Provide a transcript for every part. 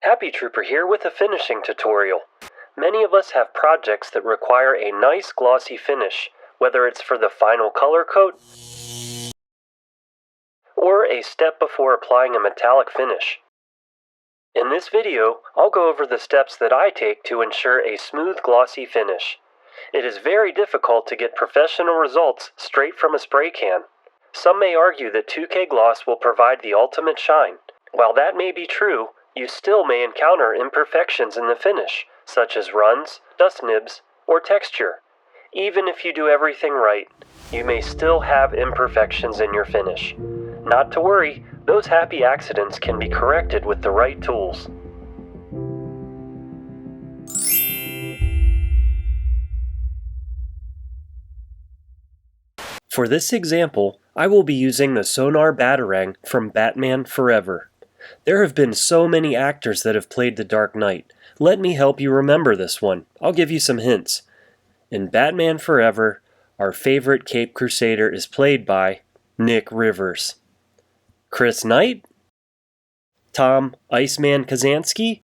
Happy Trooper here with a finishing tutorial. Many of us have projects that require a nice glossy finish, whether it's for the final color coat or a step before applying a metallic finish. In this video, I'll go over the steps that I take to ensure a smooth glossy finish. It is very difficult to get professional results straight from a spray can. Some may argue that 2K gloss will provide the ultimate shine. While that may be true, you still may encounter imperfections in the finish, such as runs, dust nibs, or texture. Even if you do everything right, you may still have imperfections in your finish. Not to worry, those happy accidents can be corrected with the right tools. For this example, I will be using the Sonar Batarang from Batman Forever. There have been so many actors that have played the Dark Knight. Let me help you remember this one. I'll give you some hints. In Batman Forever, our favorite Cape Crusader is played by Nick Rivers. Chris Knight? Tom Iceman Kazansky?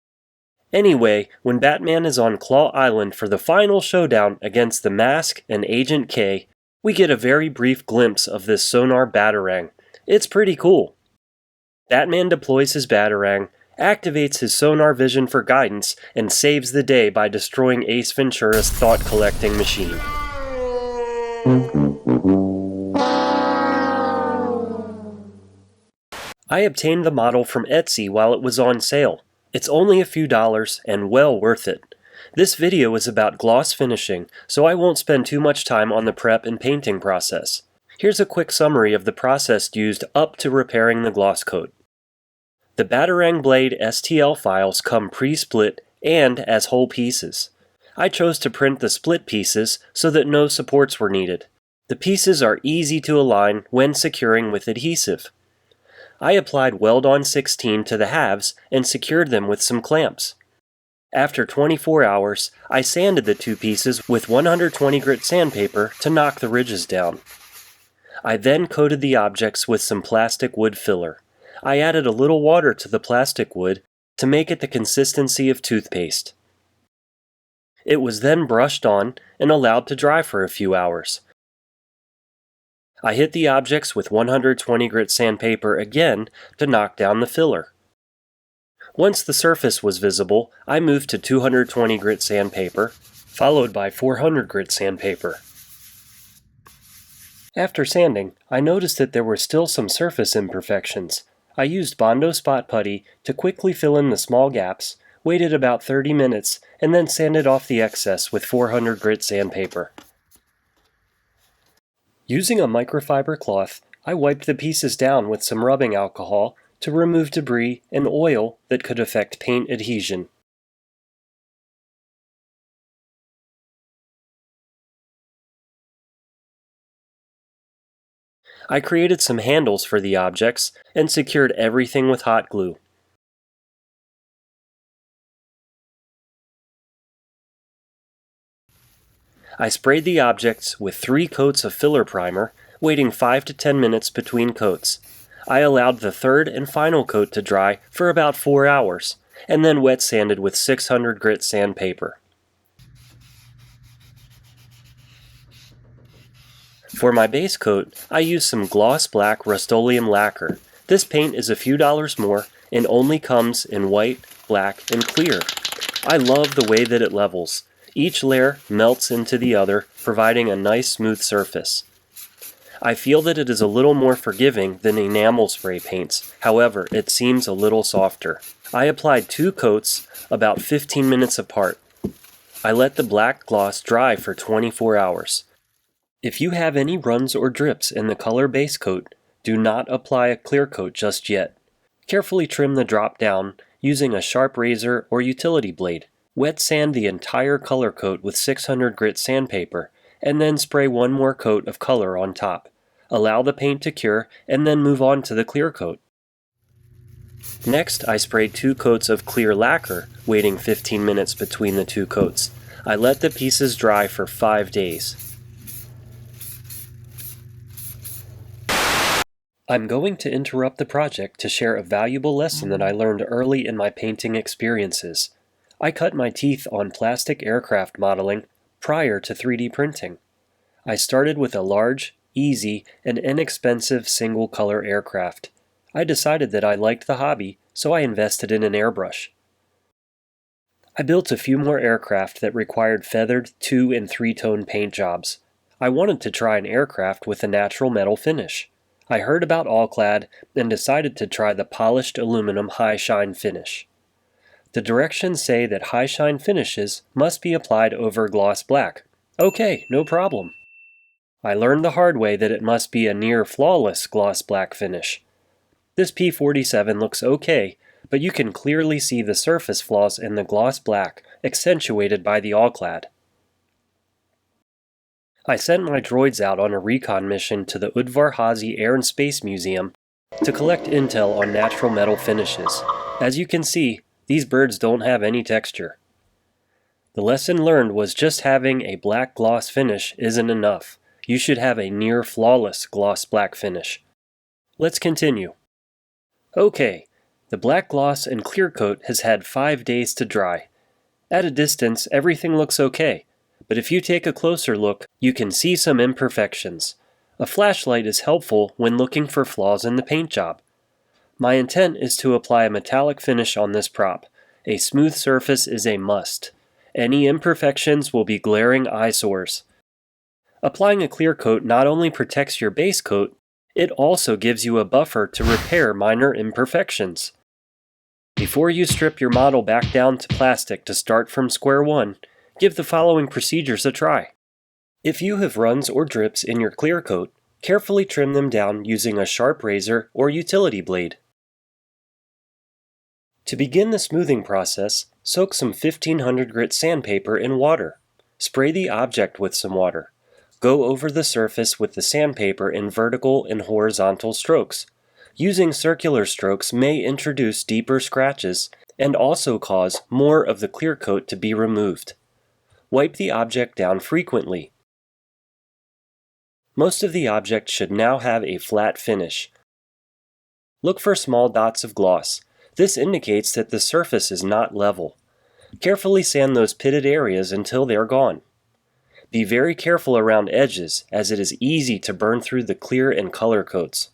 Anyway, when Batman is on Claw Island for the final showdown against the Mask and Agent K, we get a very brief glimpse of this Sonar Batarang. It's pretty cool. Batman deploys his Batarang, activates his sonar vision for guidance, and saves the day by destroying Ace Ventura's thought-collecting machine. I obtained the model from Etsy while it was on sale. It's only a few dollars and well worth it. This video is about gloss finishing, so I won't spend too much time on the prep and painting process. Here's a quick summary of the process used up to repairing the gloss coat. The Batarang Blade STL files come pre-split and as whole pieces. I chose to print the split pieces so that no supports were needed. The pieces are easy to align when securing with adhesive. I applied Weld-On 16 to the halves and secured them with some clamps. After 24 hours, I sanded the two pieces with 120 grit sandpaper to knock the ridges down. I then coated the objects with some plastic wood filler. I added a little water to the plastic wood to make it the consistency of toothpaste. It was then brushed on and allowed to dry for a few hours. I hit the objects with 120 grit sandpaper again to knock down the filler. Once the surface was visible, I moved to 220 grit sandpaper, followed by 400 grit sandpaper. After sanding, I noticed that there were still some surface imperfections. I used Bondo spot putty to quickly fill in the small gaps, waited about 30 minutes, and then sanded off the excess with 400 grit sandpaper. Using a microfiber cloth, I wiped the pieces down with some rubbing alcohol to remove debris and oil that could affect paint adhesion. I created some handles for the objects and secured everything with hot glue. I sprayed the objects with 3 coats of filler primer, waiting 5 to 10 minutes between coats. I allowed the third and final coat to dry for about 4 hours, and then wet sanded with 600 grit sandpaper. For my base coat, I used some gloss black Rust-Oleum lacquer. This paint is a few dollars more and only comes in white, black, and clear. I love the way that it levels. Each layer melts into the other, providing a nice smooth surface. I feel that it is a little more forgiving than enamel spray paints, however, it seems a little softer. I applied 2 coats about 15 minutes apart. I let the black gloss dry for 24 hours. If you have any runs or drips in the color base coat, do not apply a clear coat just yet. Carefully trim the drop down using a sharp razor or utility blade. Wet sand the entire color coat with 600 grit sandpaper, and then spray one more coat of color on top. Allow the paint to cure, and then move on to the clear coat. Next, I sprayed 2 coats of clear lacquer, waiting 15 minutes between the 2 coats. I let the pieces dry for 5 days. I'm going to interrupt the project to share a valuable lesson that I learned early in my painting experiences. I cut my teeth on plastic aircraft modeling prior to 3D printing. I started with a large, easy, and inexpensive single-color aircraft. I decided that I liked the hobby, so I invested in an airbrush. I built a few more aircraft that required feathered 2- and 3-tone paint jobs. I wanted to try an aircraft with a natural metal finish. I heard about All-Clad and decided to try the polished aluminum high shine finish. The directions say that high shine finishes must be applied over gloss black. Okay, no problem. I learned the hard way that it must be a near flawless gloss black finish. This P-47 looks okay, but you can clearly see the surface flaws in the gloss black accentuated by the All-Clad. I sent my droids out on a recon mission to the Udvar Hazy Air and Space Museum to collect intel on natural metal finishes. As you can see, these birds don't have any texture. The lesson learned was just having a black gloss finish isn't enough. You should have a near flawless gloss black finish. Let's continue. Okay, the black gloss and clear coat has had 5 days to dry. At a distance, everything looks okay, but if you take a closer look, you can see some imperfections. A flashlight is helpful when looking for flaws in the paint job. My intent is to apply a metallic finish on this prop. A smooth surface is a must. Any imperfections will be glaring eyesores. Applying a clear coat not only protects your base coat, it also gives you a buffer to repair minor imperfections. Before you strip your model back down to plastic to start from square one, give the following procedures a try. If you have runs or drips in your clear coat, carefully trim them down using a sharp razor or utility blade. To begin the smoothing process, soak some 1500 grit sandpaper in water. Spray the object with some water. Go over the surface with the sandpaper in vertical and horizontal strokes. Using circular strokes may introduce deeper scratches and also cause more of the clear coat to be removed. Wipe the object down frequently. Most of the object should now have a flat finish. Look for small dots of gloss. This indicates that the surface is not level. Carefully sand those pitted areas until they're gone. Be very careful around edges, as it is easy to burn through the clear and color coats.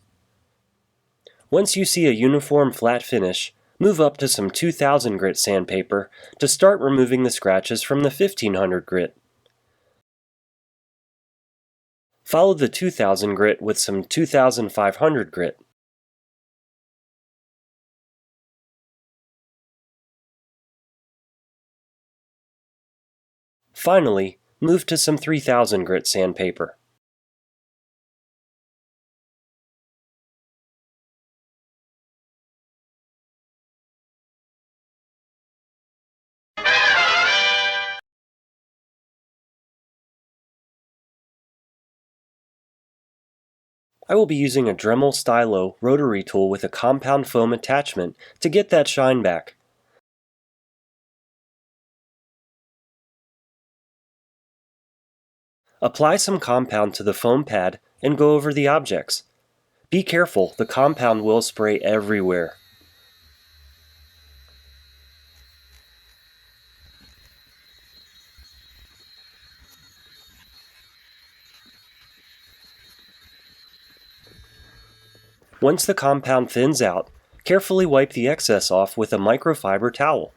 Once you see a uniform flat finish, move up to some 2000 grit sandpaper to start removing the scratches from the 1500 grit. Follow the 2000 grit with some 2500 grit. Finally, move to some 3000 grit sandpaper. I will be using a Dremel Stylo rotary tool with a compound foam attachment to get that shine back. Apply some compound to the foam pad and go over the objects. Be careful, the compound will spray everywhere. Once the compound thins out, carefully wipe the excess off with a microfiber towel.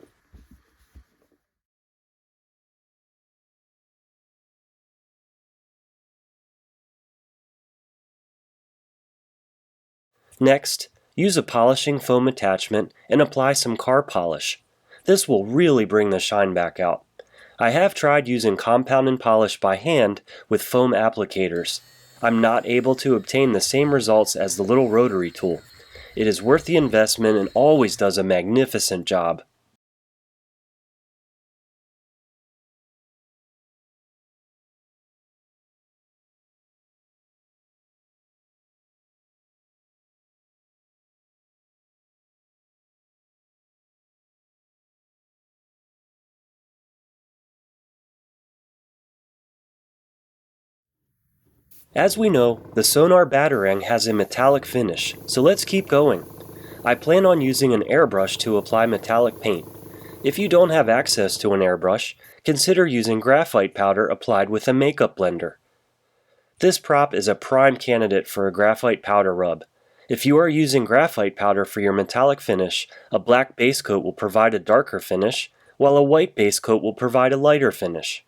Next, use a polishing foam attachment and apply some car polish. This will really bring the shine back out. I have tried using compound and polish by hand with foam applicators. I'm not able to obtain the same results as the little rotary tool. It is worth the investment and always does a magnificent job. As we know, the Sonar Batarang has a metallic finish, so let's keep going. I plan on using an airbrush to apply metallic paint. If you don't have access to an airbrush, consider using graphite powder applied with a makeup blender. This prop is a prime candidate for a graphite powder rub. If you are using graphite powder for your metallic finish, a black base coat will provide a darker finish, while a white base coat will provide a lighter finish.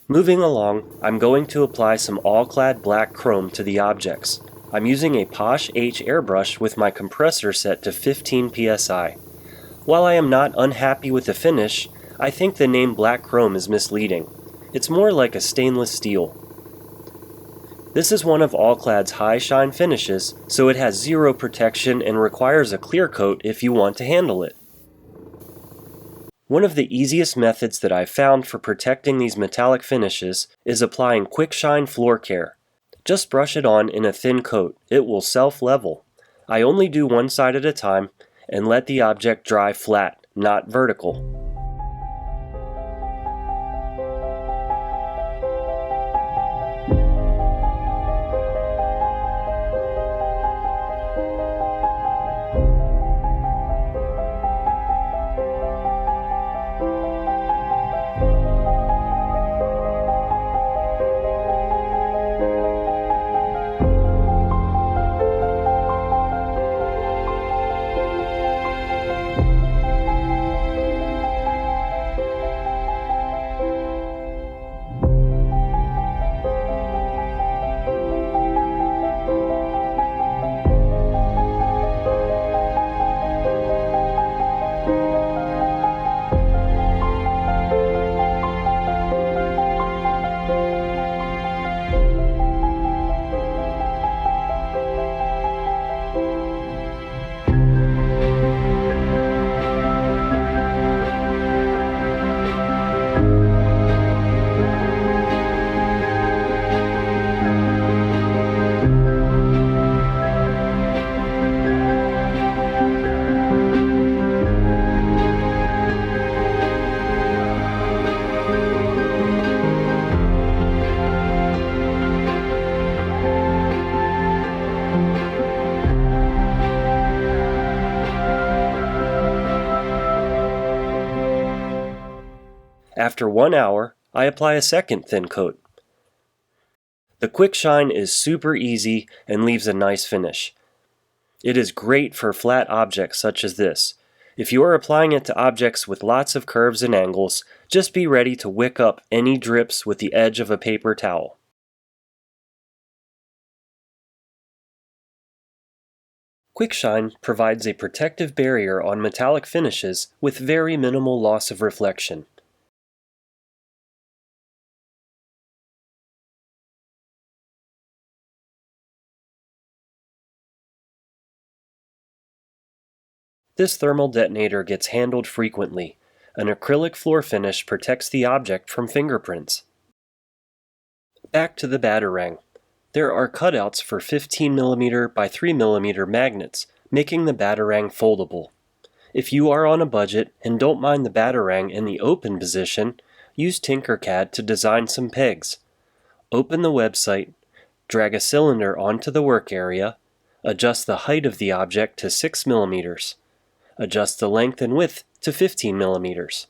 Moving along, I'm going to apply some all-clad black chrome to the objects. I'm using a Posh H airbrush with my compressor set to 15 psi. While I am not unhappy with the finish, I think the name black chrome is misleading. It's more like a stainless steel. This is one of All-Clad's high shine finishes, so it has zero protection and requires a clear coat if you want to handle it. One of the easiest methods that I've found for protecting these metallic finishes is applying Quick Shine Floor Care. Just brush it on in a thin coat. It will self-level. I only do one side at a time and let the object dry flat, not vertical. After 1 hour, I apply a second thin coat. The Quick Shine is super easy and leaves a nice finish. It is great for flat objects such as this. If you are applying it to objects with lots of curves and angles, just be ready to wick up any drips with the edge of a paper towel. Quick Shine provides a protective barrier on metallic finishes with very minimal loss of reflection. This thermal detonator gets handled frequently. An acrylic floor finish protects the object from fingerprints. Back to the Batarang. There are cutouts for 15mm by 3mm magnets, making the Batarang foldable. If you are on a budget and don't mind the Batarang in the open position, use Tinkercad to design some pegs. Open the website, drag a cylinder onto the work area, adjust the height of the object to 6mm. Adjust the length and width to 15mm.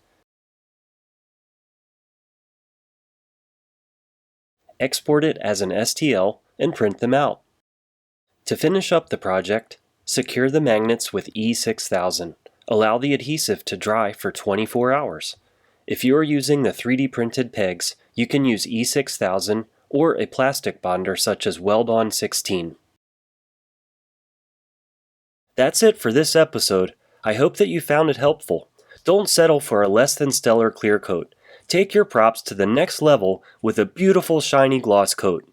Export it as an STL and print them out. To finish up the project, secure the magnets with E6000. Allow the adhesive to dry for 24 hours. If you are using the 3D printed pegs, you can use E6000 or a plastic bonder such as Weld-On 16. That's it for this episode. I hope that you found it helpful. Don't settle for a less than stellar clear coat. Take your props to the next level with a beautiful shiny gloss coat.